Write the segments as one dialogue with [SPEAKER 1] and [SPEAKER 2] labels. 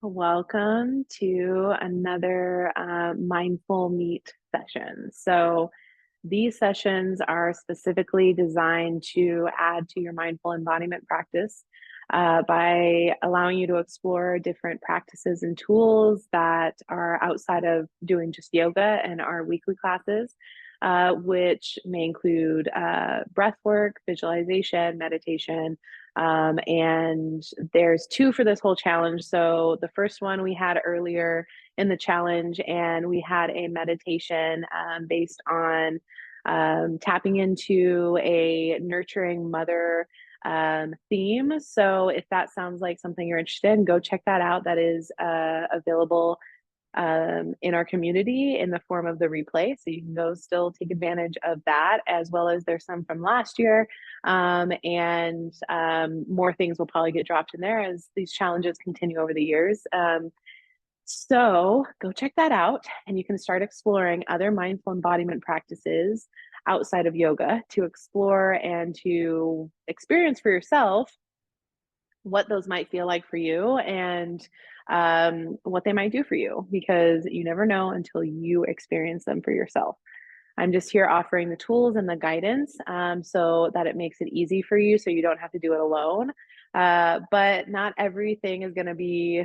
[SPEAKER 1] Welcome to another mindful meet session. So, these sessions are specifically designed to add to your mindful embodiment practice by allowing you to explore different practices and tools that are outside of doing just yoga and our weekly classes, which may include breath work, visualization, meditation. And there's two for this whole challenge. So the first one we had earlier in the challenge, and we had a meditation based on tapping into a nurturing mother theme. So if that sounds like something you're interested in, go check that out. That is available in our community in the form of the replay. So you can go still take advantage of that, as well as there's some from last year. And more things will probably get dropped in there as these challenges continue over the years. So go check that out, and you can start exploring other mindful embodiment practices outside of yoga to explore and to experience for yourself what those might feel like for you and what they might do for you, because you never know until you experience them for yourself. I'm just here offering the tools and the guidance so that it makes it easy for you so you don't have to do it alone. But not everything is going to be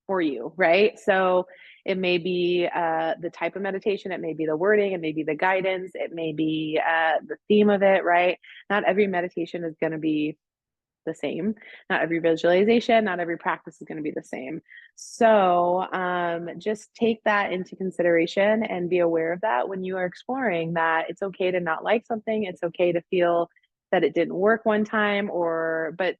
[SPEAKER 1] for you, right? So it may be the type of meditation, it may be the wording, it may be the guidance, it may be the theme of it, right? Not every meditation is going to be the same. Not every visualization, not every practice is going to be the same. So just take that into consideration and be aware of that when you are exploring that it's okay to not like something. It's okay to feel that it didn't work one time, but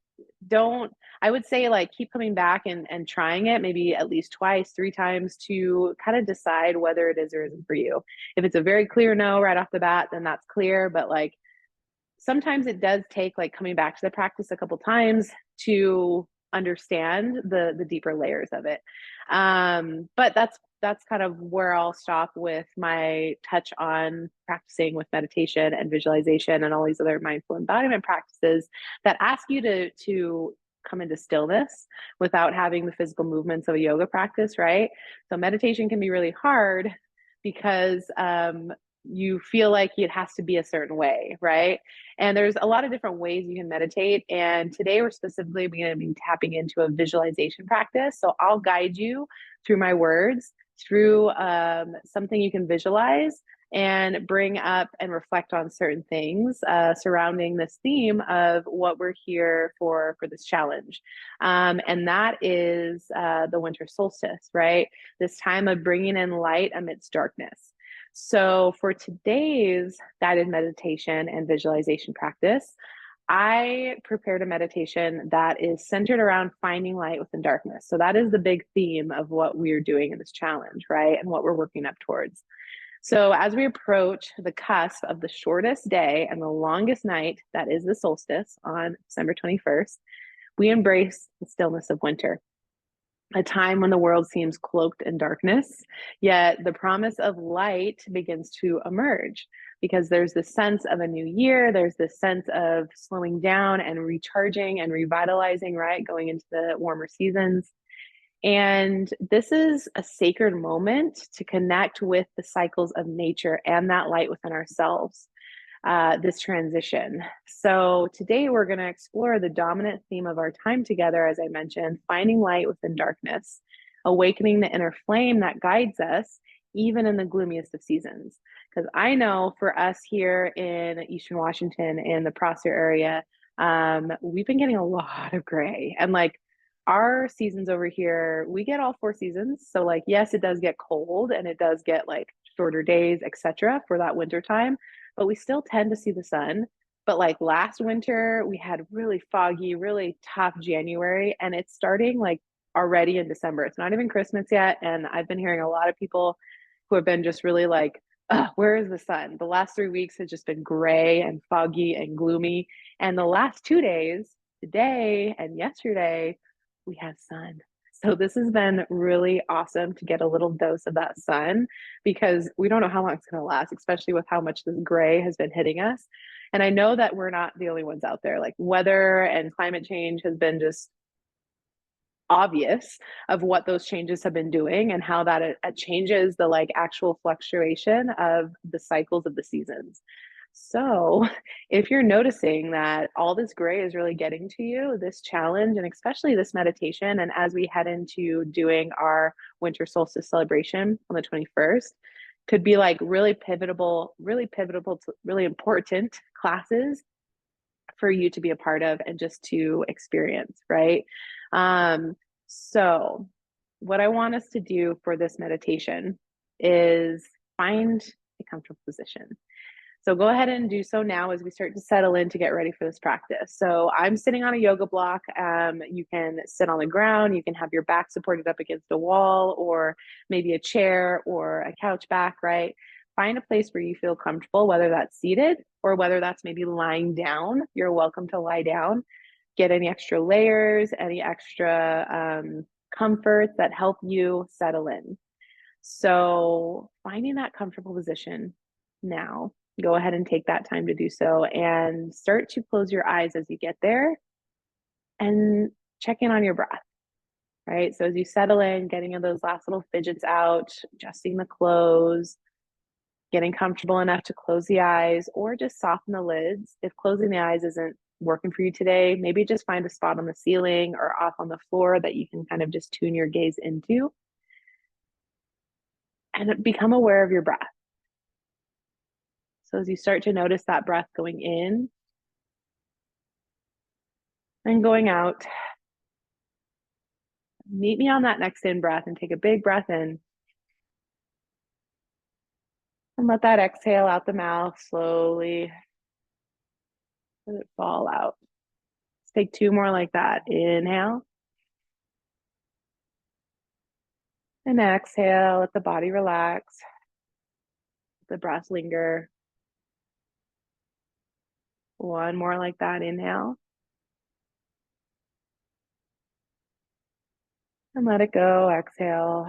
[SPEAKER 1] don't, I would say, like, keep coming back and trying it maybe at least twice, three times to kind of decide whether it is or isn't for you. If it's a very clear no right off the bat, then that's clear. But like, sometimes it does take like coming back to the practice a couple times to understand the deeper layers of it. But that's kind of where I'll stop with my touch on practicing with meditation and visualization and all these other mindful embodiment practices that ask you to come into stillness without having the physical movements of a yoga practice, right? So meditation can be really hard because you feel like it has to be a certain way, right? And there's a lot of different ways you can meditate. And today we're specifically going to be tapping into a visualization practice. So I'll guide you through my words, through something you can visualize and bring up and reflect on certain things surrounding this theme of what we're here for this challenge. And that is the winter solstice, right? This time of bringing in light amidst darkness. So for today's guided meditation and visualization practice, I prepared a meditation that is centered around finding light within darkness. So that is the big theme of what we're doing in this challenge, right? And what we're working up towards. So as we approach the cusp of the shortest day and the longest night, that is the solstice on December 21st, we embrace the stillness of winter, a time when the world seems cloaked in darkness, yet the promise of light begins to emerge because there's this sense of a new year. There's this sense of slowing down and recharging and revitalizing, right? Going into the warmer seasons. And this is a sacred moment to connect with the cycles of nature and that light within ourselves. This transition. So today we're going to explore the dominant theme of our time together, as I mentioned, finding light within darkness, awakening the inner flame that guides us, even in the gloomiest of seasons. Because I know for us here in Eastern Washington in the Prosser area, we've been getting a lot of gray. And like, our seasons over here, we get all four seasons. So like, yes, it does get cold and it does get like shorter days, etc., for that winter time, but we still tend to see the sun. But like last winter, we had really foggy, really tough January, and it's starting like already in December. It's not even Christmas yet. And I've been hearing a lot of people who have been just really like, where is the sun? The last 3 weeks has just been gray and foggy and gloomy. And the last 2 days, today and yesterday, we have sun. So this has been really awesome to get a little dose of that sun, because we don't know how long it's going to last, especially with how much this gray has been hitting us. And I know that we're not the only ones out there. Like, weather and climate change has been just obvious of what those changes have been doing and how that it changes the like actual fluctuation of the cycles of the seasons. So, if you're noticing that all this gray is really getting to you, this challenge, and especially this meditation, and as we head into doing our winter solstice celebration on the 21st, could be like really pivotal, really important classes for you to be a part of and just to experience, right? So, what I want us to do for this meditation is find a comfortable position. So go ahead and do so now as we start to settle in to get ready for this practice. So I'm sitting on a yoga block. You can sit on the ground. You can have your back supported up against a wall or maybe a chair or a couch back, right? Find a place where you feel comfortable, whether that's seated or whether that's maybe lying down. You're welcome to lie down. Get any extra layers, any extra comforts that help you settle in. So finding that comfortable position now. Go ahead and take that time to do so and start to close your eyes as you get there and check in on your breath, right? So as you settle in, getting those last little fidgets out, adjusting the clothes, getting comfortable enough to close the eyes or just soften the lids. If closing the eyes isn't working for you today, maybe just find a spot on the ceiling or off on the floor that you can kind of just tune your gaze into and become aware of your breath. So as you start to notice that breath going in and going out, meet me on that next in breath and take a big breath in. And let that exhale out the mouth slowly. Let it fall out. Let's take 2 more like that. Inhale. And exhale, let the body relax. Let the breath linger. 1 more like that. Inhale. And let it go. Exhale.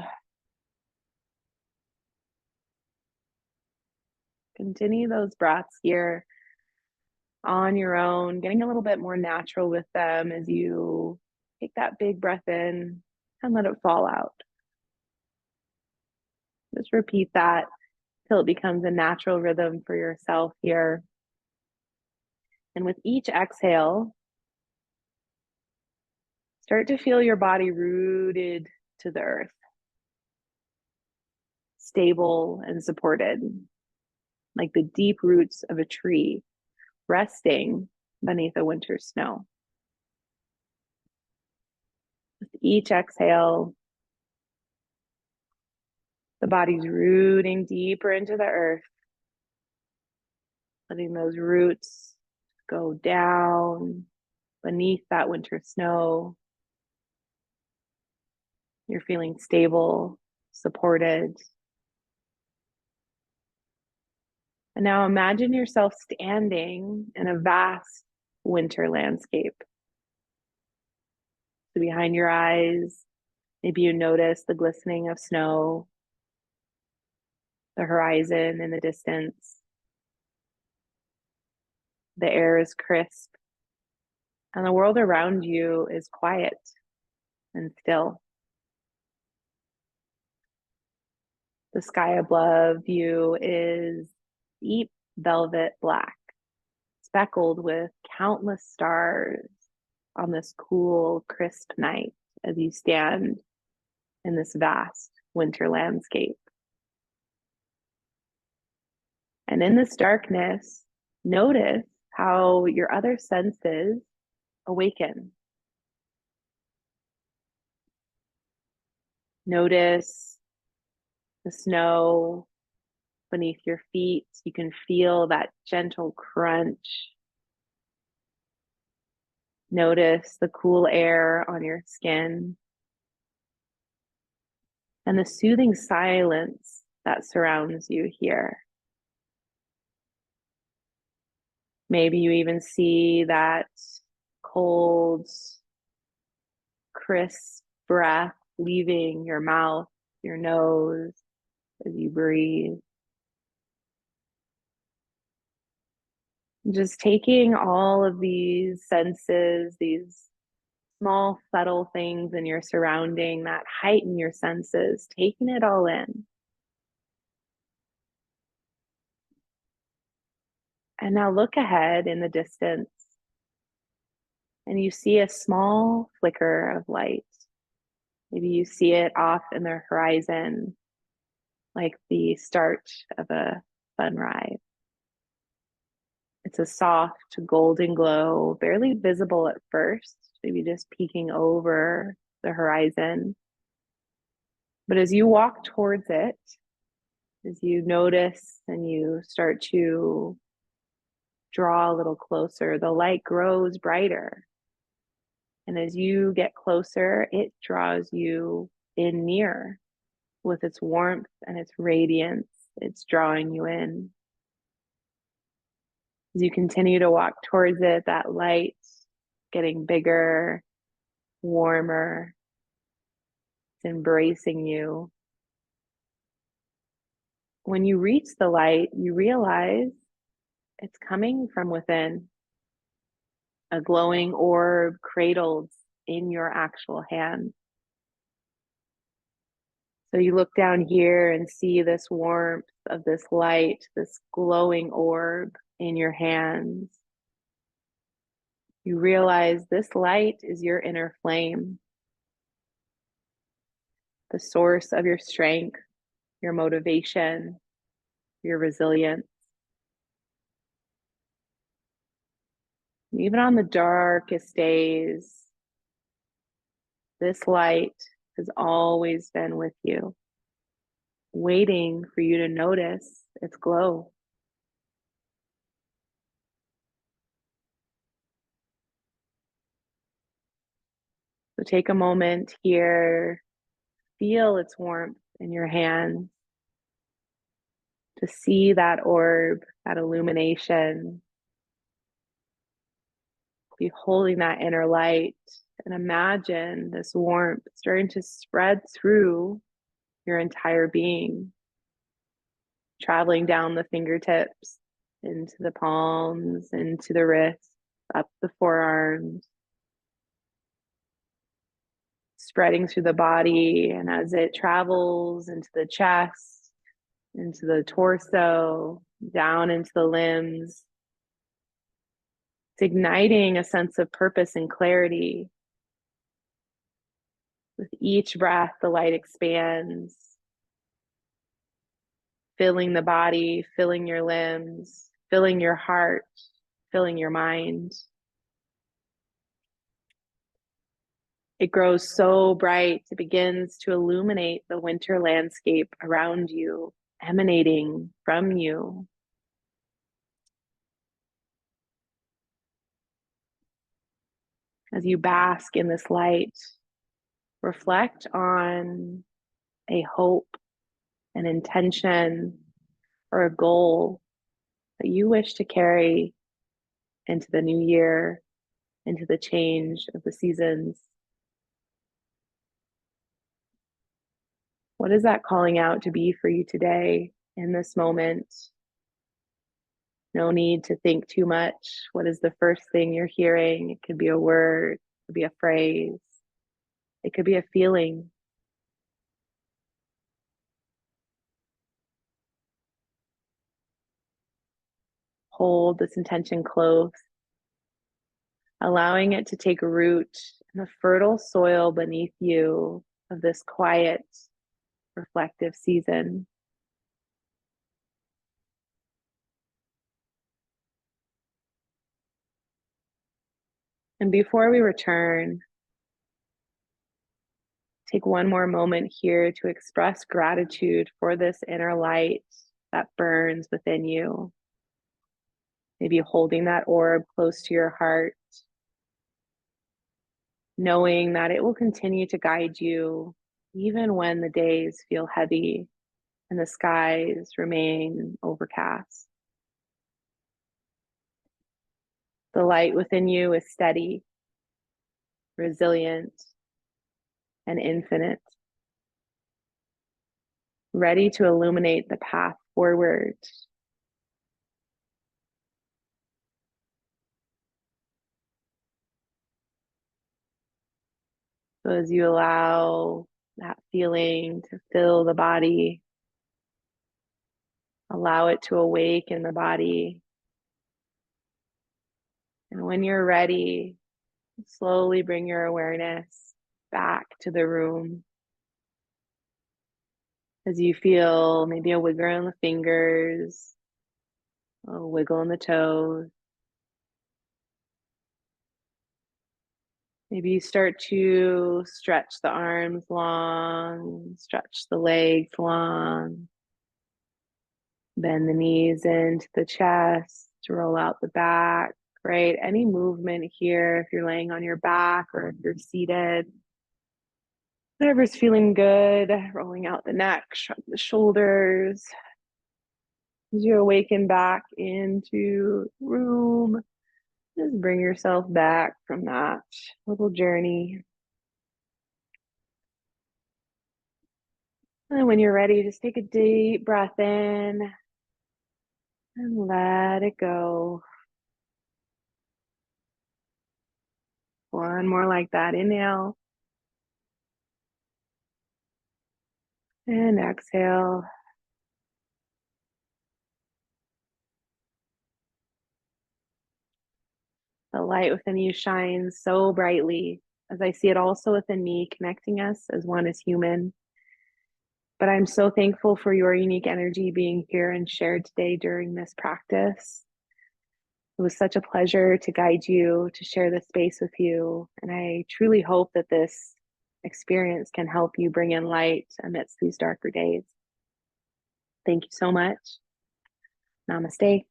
[SPEAKER 1] Continue those breaths here on your own, getting a little bit more natural with them as you take that big breath in and let it fall out. Just repeat that till it becomes a natural rhythm for yourself here. And with each exhale, start to feel your body rooted to the earth, stable and supported, like the deep roots of a tree resting beneath a winter snow. With each exhale, the body's rooting deeper into the earth, letting those roots go down beneath that winter snow. You're feeling stable, supported. And now imagine yourself standing in a vast winter landscape. So behind your eyes, maybe you notice the glistening of snow, the horizon in the distance. The air is crisp, and the world around you is quiet and still. The sky above you is deep velvet black, speckled with countless stars on this cool, crisp night as you stand in this vast winter landscape. And in this darkness, notice how your other senses awaken. Notice the snow beneath your feet. You can feel that gentle crunch. Notice the cool air on your skin and the soothing silence that surrounds you here. Maybe you even see that cold, crisp breath leaving your mouth, your nose as you breathe. Just taking all of these senses, these small, subtle things in your surrounding that heighten your senses, taking it all in. And now look ahead in the distance, and you see a small flicker of light. Maybe you see it off in the horizon, like the start of a sunrise. It's a soft golden glow, barely visible at first, maybe just peeking over the horizon. But as you walk towards it, as you notice and you start to draw a little closer, the light grows brighter. And as you get closer, it draws you in near with its warmth and its radiance. It's drawing you in. As you continue to walk towards it, that light getting bigger, warmer, it's embracing you. When you reach the light, you realize it's coming from within, a glowing orb cradled in your actual hand. So you look down here and see this warmth of this light, this glowing orb in your hands. You realize this light is your inner flame, the source of your strength, your motivation, your resilience. Even on the darkest days, this light has always been with you, waiting for you to notice its glow. So take a moment here, feel its warmth in your hands, to see that orb, that illumination, be holding that inner light, and imagine this warmth starting to spread through your entire being, traveling down the fingertips, into the palms, into the wrists, up the forearms, spreading through the body. And as it travels into the chest, into the torso, down into the limbs, it's igniting a sense of purpose and clarity. With each breath, the light expands, filling the body, filling your limbs, filling your heart, filling your mind. It grows so bright, it begins to illuminate the winter landscape around you, emanating from you. As you bask in this light, reflect on a hope, an intention, or a goal that you wish to carry into the new year, into the change of the seasons. What is that calling out to be for you today in this moment? No need to think too much. What is the first thing you're hearing? It could be a word, it could be a phrase, it could be a feeling. Hold this intention close, allowing it to take root in the fertile soil beneath you of this quiet, reflective season. And before we return, take one more moment here to express gratitude for this inner light that burns within you. Maybe holding that orb close to your heart, knowing that it will continue to guide you even when the days feel heavy and the skies remain overcast. The light within you is steady, resilient, and infinite, ready to illuminate the path forward. So as you allow that feeling to fill the body, allow it to awaken the body. And when you're ready, slowly bring your awareness back to the room. As you feel maybe a wiggle in the fingers, a wiggle in the toes. Maybe you start to stretch the arms long, stretch the legs long, bend the knees into the chest, roll out the back, right? Any movement here, if you're laying on your back or if you're seated, whatever's feeling good, rolling out the neck, shrug the shoulders. As you awaken back into the room, just bring yourself back from that little journey. And when you're ready, just take a deep breath in and let it go. One more like that. Inhale and exhale. The light within you shines so brightly as I see it also within me, connecting us as one as human. But I'm so thankful for your unique energy being here and shared today during this practice. It was such a pleasure to guide you, to share this space with you. And I truly hope that this experience can help you bring in light amidst these darker days. Thank you so much. Namaste.